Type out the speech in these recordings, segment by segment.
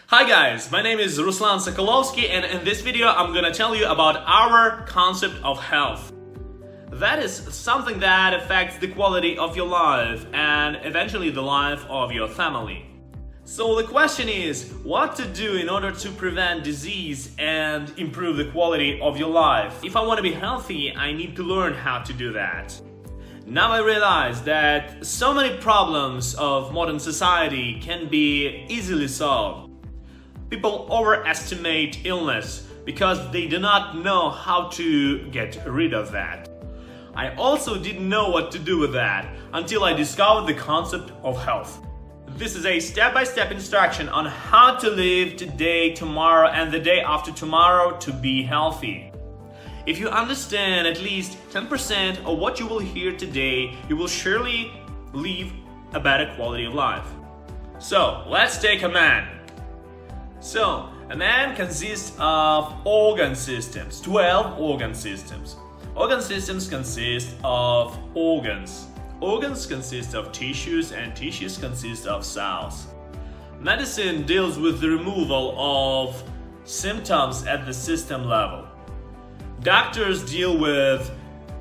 Hi guys, my name is Ruslan Sokolovsky, and in this video I'm gonna tell you about our concept of health. That is something that affects the quality of your life and eventually the life of your family. So the question is, what to do in order to prevent disease and improve the quality of your life? If I want to be healthy, I need to learn how to do that. Now I realize that so many problems of modern society can be easily solved. People overestimate illness because they do not know how to get rid of that. I also didn't know what to do with that until I discovered the concept of health. This is a step-by-step instruction on how to live today, tomorrow, and the day after tomorrow to be healthy. If you understand at least 10% of what you will hear today, you will surely live a better quality of life. So, let's take a man. So, a man consists of organ systems, 12 organ systems. Organ systems consist of organs. Organs consist of tissues, and tissues consist of cells. Medicine deals with the removal of symptoms at the system level. Doctors deal with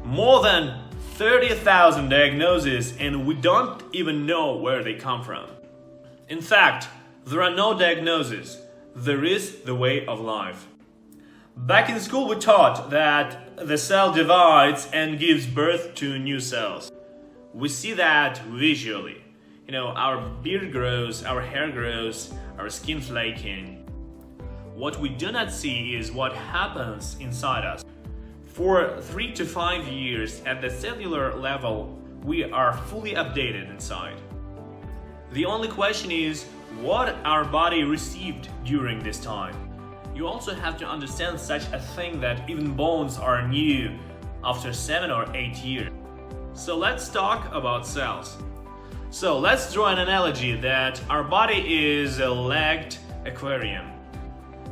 more than 30,000 diagnoses, and we don't even know where they come from. In fact, there are no diagnoses. There is the way of life. Back in school we taught that the cell divides and gives birth to new cells. We see that visually. Our beard grows, our hair grows, our skin flaking. What we do not see is what happens inside us. For 3 to 5 years at the cellular level, we are fully updated inside. The only question is what our body received during this time. You also have to understand such a thing that even bones are new after 7 or 8 years. So let's talk about cells. So let's draw an analogy that our body is a legged aquarium.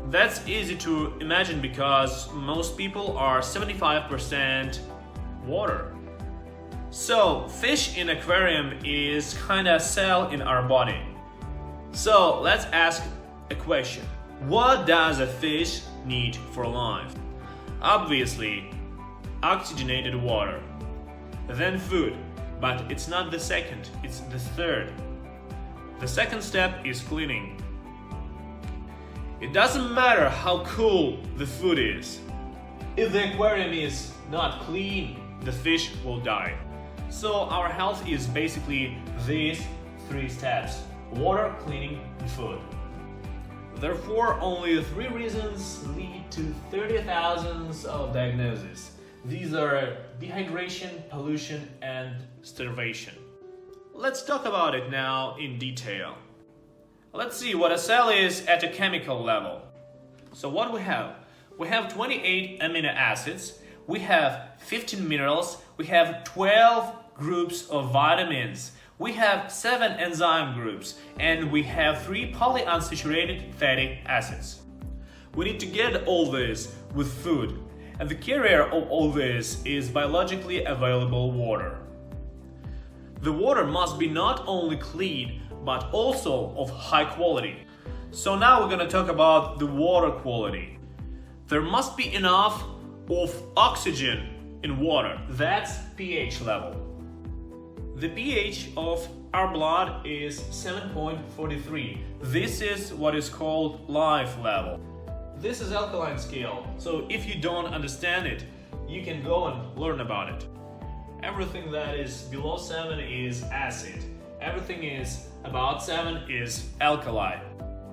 That's easy to imagine because most people are 75% water. So fish in aquarium is kinda a cell in our body. So let's ask a question. What does a fish need for life? Obviously, oxygenated water. Then food, but it's not the second, it's the third. The second step is cleaning. It doesn't matter how cool the food is. If the aquarium is not clean, the fish will die. So our health is basically these 3 steps: water, cleaning, and food. Therefore, only 3 reasons lead to 30,000 of diagnoses. These are dehydration, pollution, and starvation. Let's talk about it now in detail. Let's see what a cell is at a chemical level. So what we have? We have 28 amino acids, we have 15 minerals, we have 12 groups of vitamins, we have 7 enzyme groups, and we have 3 polyunsaturated fatty acids. We need to get all this with food, and the carrier of all this is biologically available water. The water must be not only clean, but also of high quality. So now we're gonna talk about the water quality. There must be enough of oxygen in water. That's pH level. The pH of our blood is 7.43. This is what is called life level. This is alkaline scale, so if you don't understand it, you can go and learn about it. Everything that is below 7 is acid. Everything is about 7 is alkali.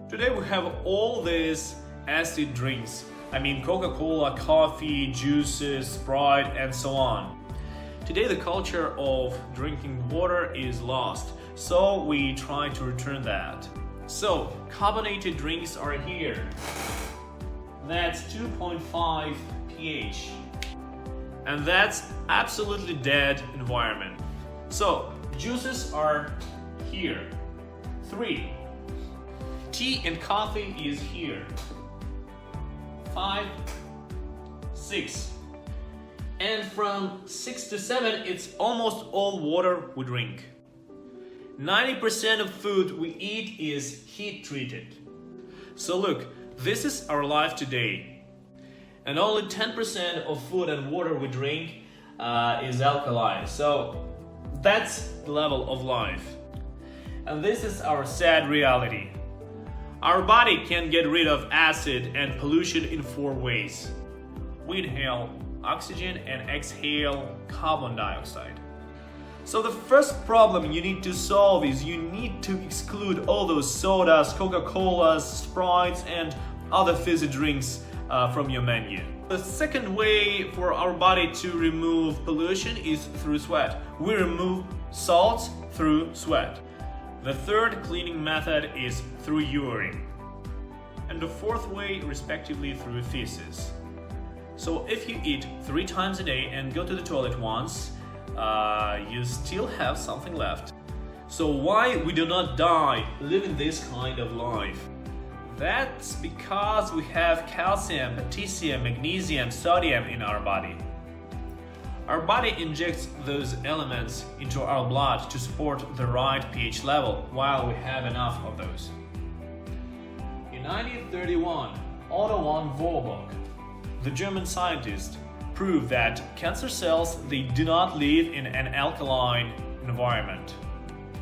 Today we have all these acid drinks. I mean Coca-Cola, coffee, juices, Sprite, and so on. Today the culture of drinking water is lost, so we try to return that. So, carbonated drinks are here. That's 2.5 pH. And that's absolutely dead environment. So, juices are here. 3. Tea and coffee is here. 5, 6. And from 6 to 7, it's almost all water we drink. 90% of food we eat is heat treated. So look, this is our life today. And only 10% of food and water we drink is alkaline. So that's the level of life. And this is our sad reality. Our body can get rid of acid and pollution in 4 ways. We inhale oxygen and exhale carbon dioxide. So the first problem you need to solve is you need to exclude all those sodas, Coca-Colas, Sprites and other fizzy drinks from your menu. The second way for our body to remove pollution is through sweat. We remove salts through sweat. The third cleaning method is through urine. And the fourth way, respectively, through feces. So if you eat 3 times a day and go to the toilet once, you still have something left. So why we do not die living this kind of life? That's because we have calcium, potassium, magnesium, sodium in our body. Our body injects those elements into our blood to support the right pH level while we have enough of those. In 1931, Otto von Warburg, the German scientist, proved that cancer cells, they do not live in an alkaline environment.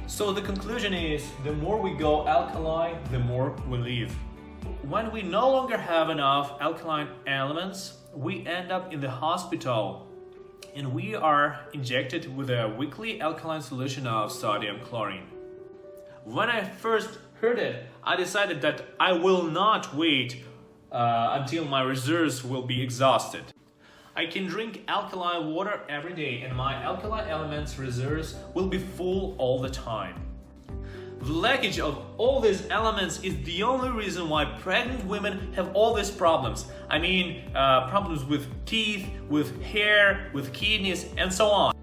So the conclusion is, the more we go alkaline, the more we live. When we no longer have enough alkaline elements, we end up in the hospital and we are injected with a weekly alkaline solution of sodium chlorine. When I first heard it, I decided that I will not wait until my reserves will be exhausted. I can drink alkaline water every day and my alkaline elements reserves will be full all the time. The leakage of all these elements is the only reason why pregnant women have all these problems. I mean, problems with teeth, with hair, with kidneys, and so on.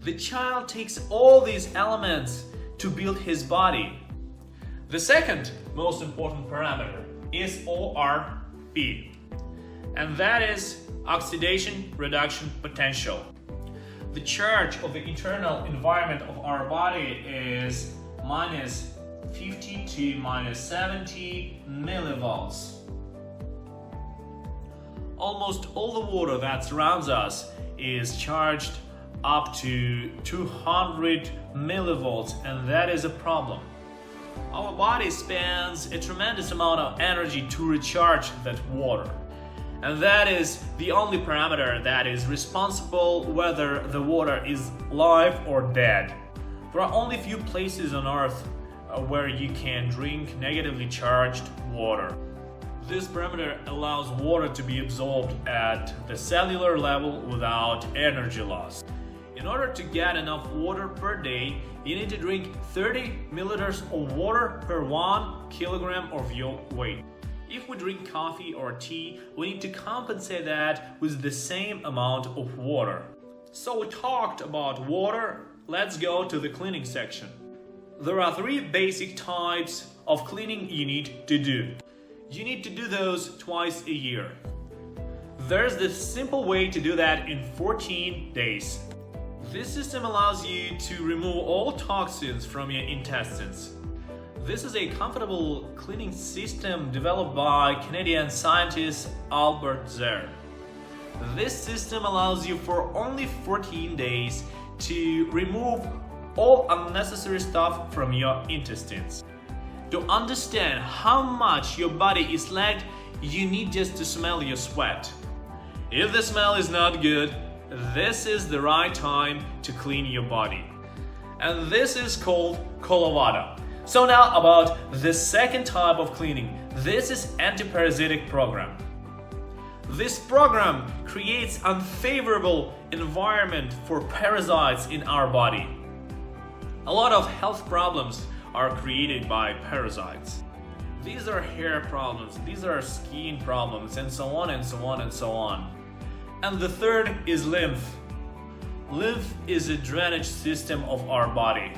The child takes all these elements to build his body. The second most important parameter is ORP, and that is oxidation reduction potential. The charge of the internal environment of our body is minus 50 to minus 70 millivolts. Almost all the water that surrounds us is charged up to 200 millivolts, and that is a problem. Our body spends a tremendous amount of energy to recharge that water. And that is the only parameter that is responsible whether the water is live or dead. There are only few places on Earth where you can drink negatively charged water. This parameter allows water to be absorbed at the cellular level without energy loss. In order to get enough water per day, you need to drink 30 milliliters of water per 1 kilogram of your weight. If we drink coffee or tea, we need to compensate that with the same amount of water. So we talked about water, let's go to the cleaning section. There are 3 basic types of cleaning you need to do. You need to do those twice a year. There's the simple way to do that in 14 days. This system allows you to remove all toxins from your intestines. This is a comfortable cleaning system developed by Canadian scientist Albert Zerr. This system allows you for only 14 days to remove all unnecessary stuff from your intestines. To understand how much your body is lagged, you need just to smell your sweat. If the smell is not good, this is the right time to clean your body. And this is called Colavada. So now about the second type of cleaning. This is antiparasitic program. This program creates unfavorable environment for parasites in our body. A lot of health problems are created by parasites. These are hair problems, these are skin problems, and so on and so on and so on. And the third is lymph. Lymph is a drainage system of our body.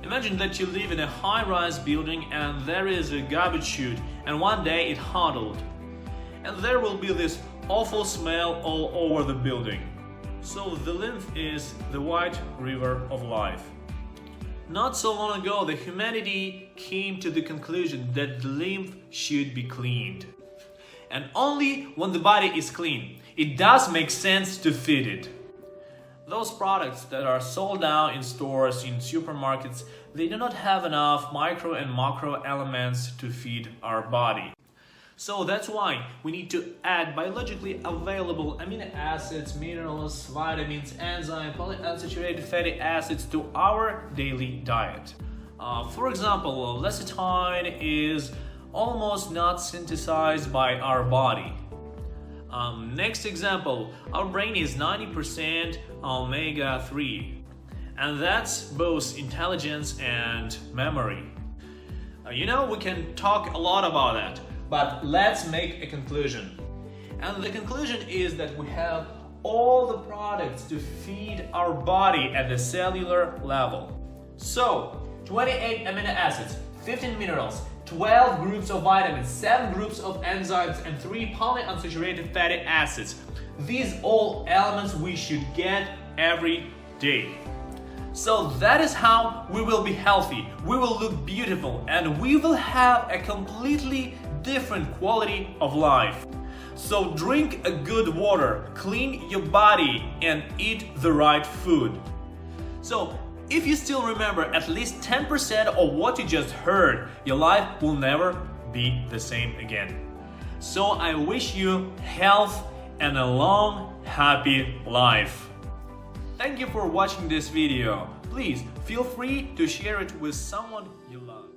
Imagine that you live in a high-rise building and there is a garbage chute and one day it huddled. And there will be this awful smell all over the building. So the lymph is the white river of life. Not so long ago, the humanity came to the conclusion that the lymph should be cleaned. And only when the body is clean, it does make sense to feed it. Those products that are sold now in stores, in supermarkets, they do not have enough micro and macro elements to feed our body. So that's why we need to add biologically available amino acids, minerals, vitamins, enzymes, polyunsaturated fatty acids to our daily diet. For example, lecithin is almost not synthesized by our body. Next example, our brain is 90% omega-3, and that's both intelligence and memory. We can talk a lot about that, but let's make a conclusion. And the conclusion is that we have all the products to feed our body at the cellular level. So, 28 amino acids, 15 minerals, 12 groups of vitamins, 7 groups of enzymes, and 3 polyunsaturated fatty acids. These all elements we should get every day. So that is how we will be healthy, we will look beautiful, and we will have a completely different quality of life. So drink a good water, clean your body, and eat the right food. So if you still remember at least 10% of what you just heard, your life will never be the same again. So I wish you health and a long, happy life. Thank you for watching this video. Please feel free to share it with someone you love.